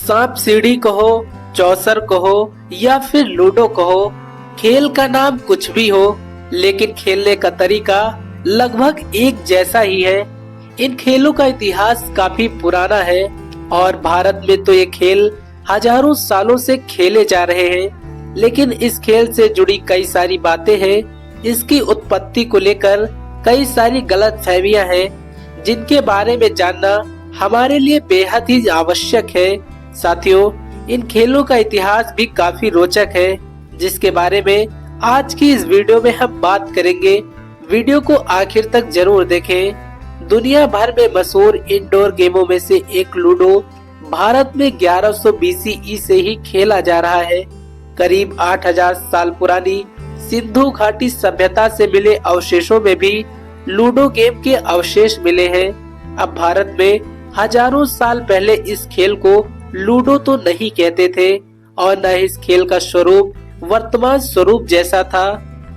सांप सीढ़ी कहो, चौसर कहो या फिर लूडो कहो, खेल का नाम कुछ भी हो, लेकिन खेलने का तरीका लगभग एक जैसा ही है। इन खेलों का इतिहास काफी पुराना है और भारत में तो ये खेल हजारों सालों से खेले जा रहे हैं। लेकिन इस खेल से जुड़ी कई सारी बातें हैं। इसकी उत्पत्ति को लेकर कई सारी गलत फहमियां हैं, जिनके बारे में जानना हमारे लिए बेहद ही आवश्यक है। साथियों, इन खेलों का इतिहास भी काफी रोचक है, जिसके बारे में आज की इस वीडियो में हम बात करेंगे। वीडियो को आखिर तक जरूर देखें। दुनिया भर में मशहूर इंडोर गेमों में से एक लूडो भारत में 1100 BCE से ही खेला जा रहा है। करीब 8000 साल पुरानी सिंधु घाटी सभ्यता से मिले अवशेषों में भी लूडो गेम के अवशेष मिले हैं। अब भारत में हजारों साल पहले इस खेल को लूडो तो नहीं कहते थे और न इस खेल का स्वरूप वर्तमान स्वरूप जैसा था,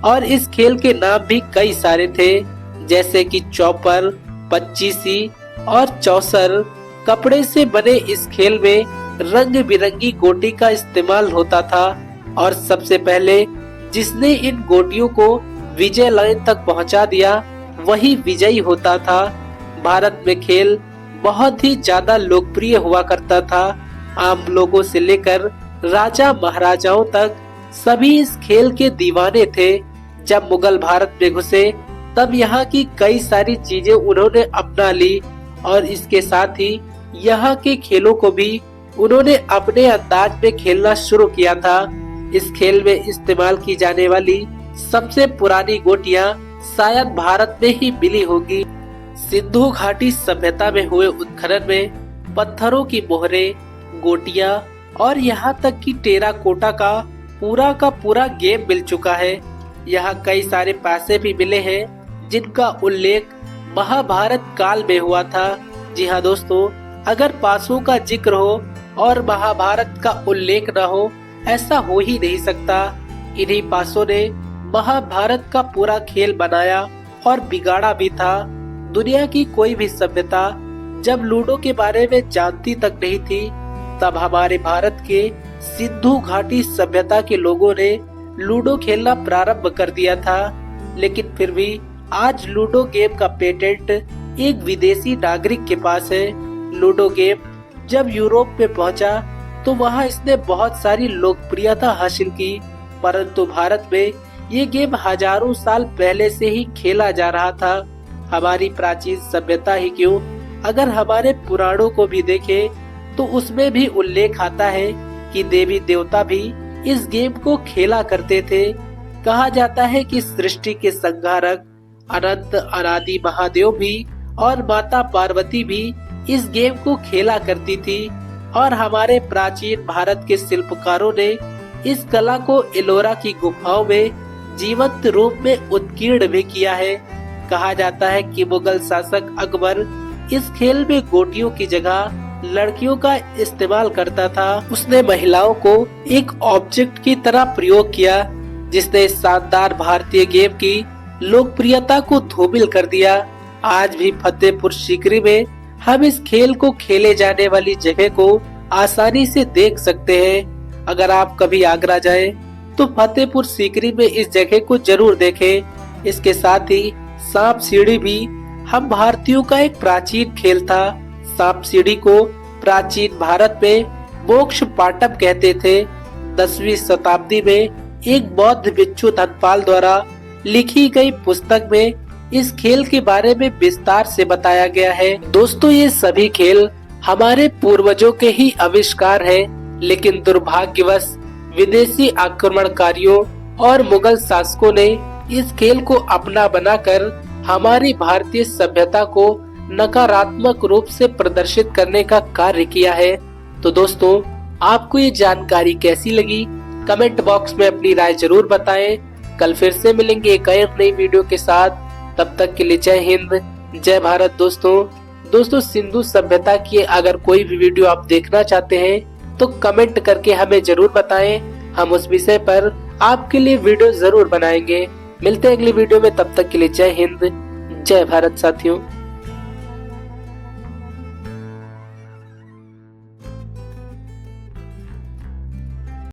और इस खेल के नाम भी कई सारे थे, जैसे कि चौपर, पच्चीसी और चौसर। कपड़े से बने इस खेल में रंग बिरंगी गोटी का इस्तेमाल होता था और सबसे पहले जिसने इन गोटियों को विजय लाइन तक पहुंचा दिया वही विजयी होता था। भारत में खेल बहुत ही ज्यादा लोकप्रिय हुआ करता था। आम लोगों से लेकर राजा महाराजाओं तक सभी इस खेल के दीवाने थे। जब मुगल भारत में घुसे तब यहाँ की कई सारी चीजें उन्होंने अपना ली और इसके साथ ही यहाँ के खेलों को भी उन्होंने अपने अंदाज में खेलना शुरू किया था। इस खेल में इस्तेमाल की जाने वाली सबसे पुरानी गोटियां शायद भारत में ही मिली होगी। सिंधु घाटी सभ्यता में हुए उत्खनन में पत्थरों की मोहरें, गोटियां और यहाँ तक कि टेराकोटा का पूरा गेम मिल चुका है। यहाँ कई सारे पैसे भी मिले हैं, जिनका उल्लेख महाभारत काल में हुआ था। जी हाँ दोस्तों, अगर पासों का जिक्र हो और महाभारत का उल्लेख न हो, ऐसा हो ही नहीं सकता। इन्हीं पासों ने महाभारत का पूरा खेल बनाया और बिगाड़ा भी था। दुनिया की कोई भी सभ्यता जब लूडो के बारे में जानती तक नहीं थी, तब हमारे भारत के सिंधु घाटी सभ्यता के लोगों ने लूडो खेलना प्रारंभ कर दिया था। लेकिन फिर भी आज लूडो गेम का पेटेंट एक विदेशी नागरिक के पास है। लूडो गेम जब यूरोप में पहुंचा तो वहां इसने बहुत सारी लोकप्रियता हासिल की, परंतु भारत में ये गेम हजारों साल पहले से ही खेला जा रहा था। हमारी प्राचीन सभ्यता ही क्यों, अगर हमारे पुराणों को भी देखें तो उसमें भी उल्लेख आता है कि देवी देवता भी इस गेम को खेला करते थे। कहा जाता है कि सृष्टि के संहारक अनंत अनादि महादेव भी और माता पार्वती भी इस गेम को खेला करती थी, और हमारे प्राचीन भारत के शिल्पकारों ने इस कला को एलोरा की गुफाओं में जीवंत रूप में उत्कीर्ण भी किया है। कहा जाता है कि मुगल शासक अकबर इस खेल में गोटियों की जगह लड़कियों का इस्तेमाल करता था। उसने महिलाओं को एक ऑब्जेक्ट की तरह प्रयोग किया, जिसने इस शानदार भारतीय गेम की लोकप्रियता को धूमिल कर दिया। आज भी फतेहपुर सीकरी में हम इस खेल को खेले जाने वाली जगह को आसानी से देख सकते हैं। अगर आप कभी आगरा जाएं, तो फतेहपुर सीकरी में इस जगह को जरूर देखें। इसके साथ ही सांप सीढ़ी भी हम भारतीयों का एक प्राचीन खेल था। सांप सीढ़ी को प्राचीन भारत में मोक्ष पाटम कहते थे। 10वीं शताब्दी में एक बौद्ध भिक्षु धनपाल द्वारा लिखी गई पुस्तक में इस खेल के बारे में विस्तार से बताया गया है। दोस्तों, ये सभी खेल हमारे पूर्वजों के ही आविष्कार हैं, लेकिन दुर्भाग्यवश विदेशी आक्रमणकारियों और मुगल शासकों ने इस खेल को अपना बनाकर हमारी भारतीय सभ्यता को नकारात्मक रूप से प्रदर्शित करने का कार्य किया है। तो दोस्तों, आपको ये जानकारी कैसी लगी? कमेंट बॉक्स में अपनी राय जरूर बताएं। कल फिर से मिलेंगे एक नई वीडियो के साथ। तब तक के लिए जय हिंद, जय भारत। दोस्तों, सिंधु सभ्यता की अगर कोई भी वीडियो आप देखना चाहते हैं तो कमेंट करके हमें जरूर बताएं। हम उस विषय पर आपके लिए वीडियो जरूर बनाएंगे। मिलते हैं अगली वीडियो में, तब तक के लिए जय हिंद, जय भारत साथियों।